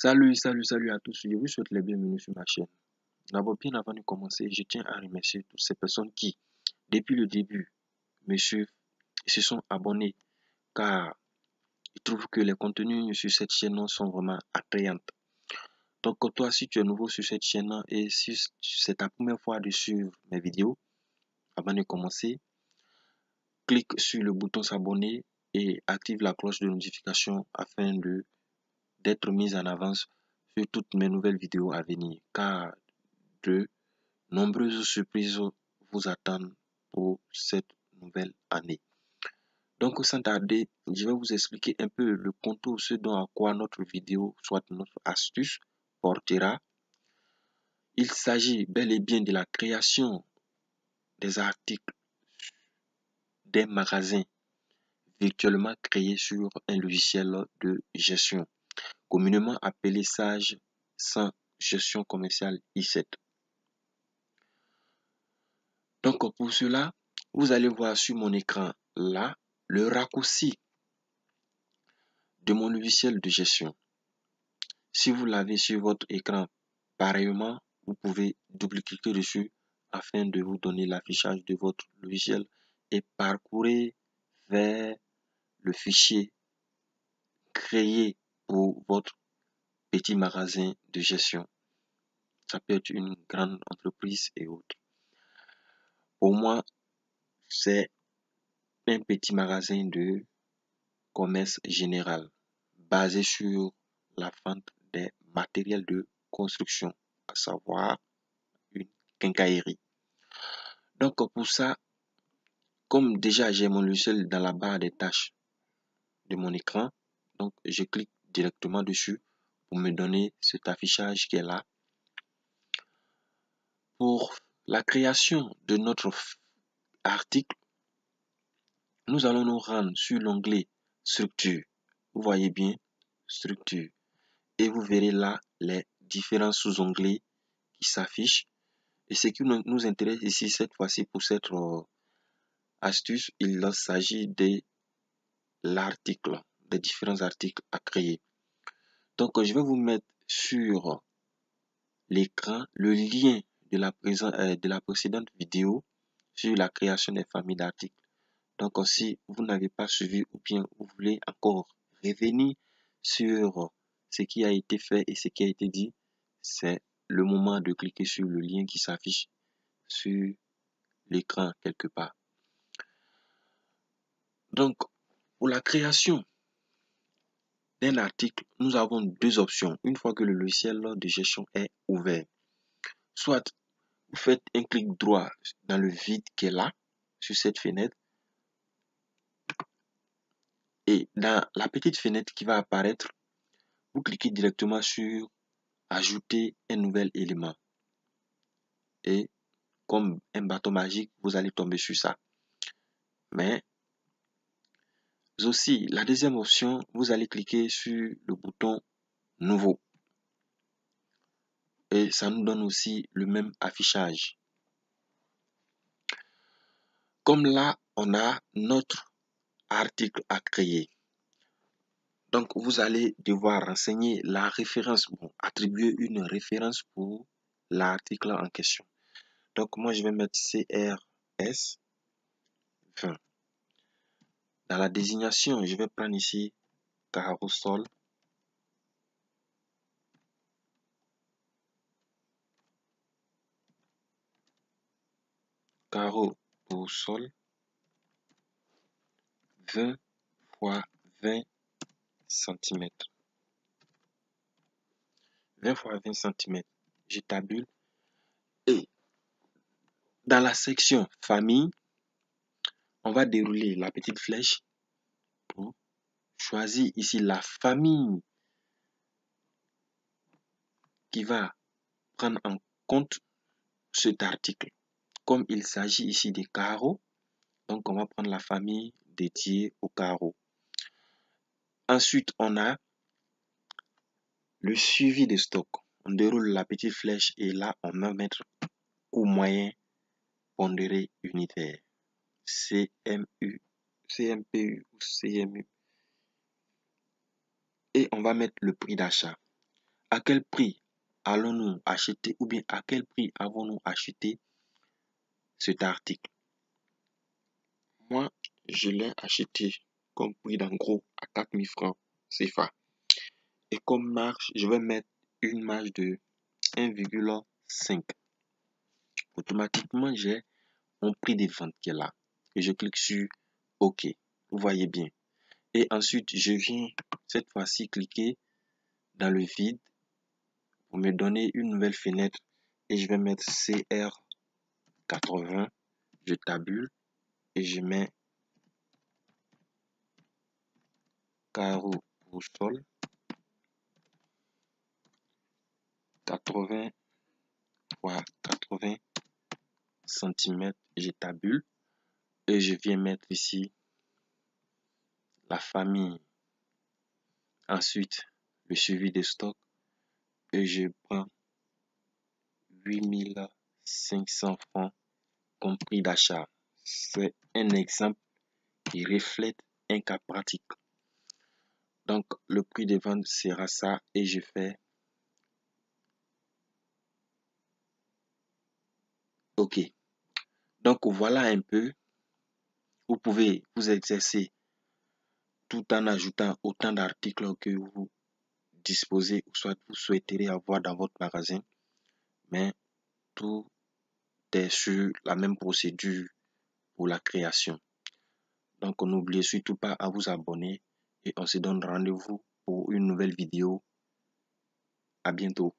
Salut à tous. Je vous souhaite les bienvenus sur ma chaîne. D'abord, bien avant de commencer, je tiens à remercier toutes ces personnes qui, depuis le début, me suivent et se sont abonnés car ils trouvent que les contenus sur cette chaîne sont vraiment attrayants. Donc, toi, si tu es nouveau sur cette chaîne et si c'est ta première fois de suivre mes vidéos, avant de commencer, clique sur le bouton s'abonner et active la cloche de notification afin d'être mise en avance sur toutes mes nouvelles vidéos à venir car de nombreuses surprises vous attendent pour cette nouvelle année. Donc sans tarder, je vais vous expliquer un peu le contour, ce dont à quoi notre vidéo, soit notre astuce, portera. Il s'agit bel et bien de la création des articles des magasins virtuellement créés sur un logiciel de gestion, communément appelé Sage sans gestion commerciale I7. Donc pour cela, vous allez voir sur mon écran là le raccourci de mon logiciel de gestion. Si vous l'avez sur votre écran, pareillement, vous pouvez double-cliquer dessus afin de vous donner l'affichage de votre logiciel et parcourir vers le fichier créé pour votre petit magasin de gestion. Ça peut être une grande entreprise et autres. Pour moi, c'est un petit magasin de commerce général basé sur la vente des matériels de construction, à savoir une quincaillerie. Donc pour ça, comme déjà j'ai mon logiciel dans la barre des tâches de mon écran, donc je clique directement dessus pour me donner cet affichage qui est là. Pour la création de notre article, nous allons nous rendre sur l'onglet structure. Vous voyez bien, structure. Et vous verrez là les différents sous-onglets qui s'affichent. Et ce qui nous intéresse ici, cette fois-ci, pour cette astuce, il s'agit de l'article, des différents articles à créer. Donc, je vais vous mettre sur l'écran le lien de la précédente vidéo sur la création des familles d'articles. Donc, si vous n'avez pas suivi ou bien vous voulez encore revenir sur ce qui a été fait et ce qui a été dit, c'est le moment de cliquer sur le lien qui s'affiche sur l'écran quelque part. Donc, pour la création d'un article, nous avons deux options. Une fois que le logiciel de gestion est ouvert, soit vous faites un clic droit dans le vide qui est là, sur cette fenêtre, et dans la petite fenêtre qui va apparaître, vous cliquez directement sur ajouter un nouvel élément. Et comme un bâton magique, vous allez tomber sur ça. Mais aussi, la deuxième option, vous allez cliquer sur le bouton nouveau. Et ça nous donne aussi le même affichage. Comme là, on a notre article à créer. Donc, vous allez devoir renseigner la référence, attribuer une référence pour l'article en question. Donc, moi, je vais mettre CRS 20. Dans la désignation, je vais prendre ici carreau sol. Carreau pour sol 20 x 20 cm. 20 x 20 cm. Je tabule. Et dans la section famille, on va dérouler la petite flèche pour choisir ici la famille qui va prendre en compte cet article. Comme il s'agit ici des carreaux, donc on va prendre la famille dédiée aux carreaux. Ensuite, on a le suivi de stock. On déroule la petite flèche et là, on va mettre coût moyen pondéré unitaire. CMU, CMPU ou CMU. Et on va mettre le prix d'achat. à quel prix allons-nous acheter ou bien à quel prix avons-nous acheté cet article? Moi, je l'ai acheté comme prix d'en gros à 4000 francs CFA. Et comme marge, je vais mettre une marge de 1,5. Automatiquement, j'ai mon prix de vente qui est là. Et je clique sur OK. Vous voyez bien. Et ensuite, je viens cette fois-ci cliquer dans le vide pour me donner une nouvelle fenêtre. Et je vais mettre CR80. Je tabule et je mets carreau au sol 80 x 80 cm. Je tabule et je viens mettre ici la famille. Ensuite, le suivi des stocks et je prends 8500 francs comme prix d'achat. C'est un exemple qui reflète un cas pratique. Donc, le prix de vente sera ça et je fais OK. Donc, voilà un peu. Vous pouvez vous exercer tout en ajoutant autant d'articles que vous disposez ou soit vous souhaiterez avoir dans votre magasin. Mais tout est sur la même procédure pour la création. Donc, n'oubliez surtout pas à vous abonner et on se donne rendez-vous pour une nouvelle vidéo. À bientôt.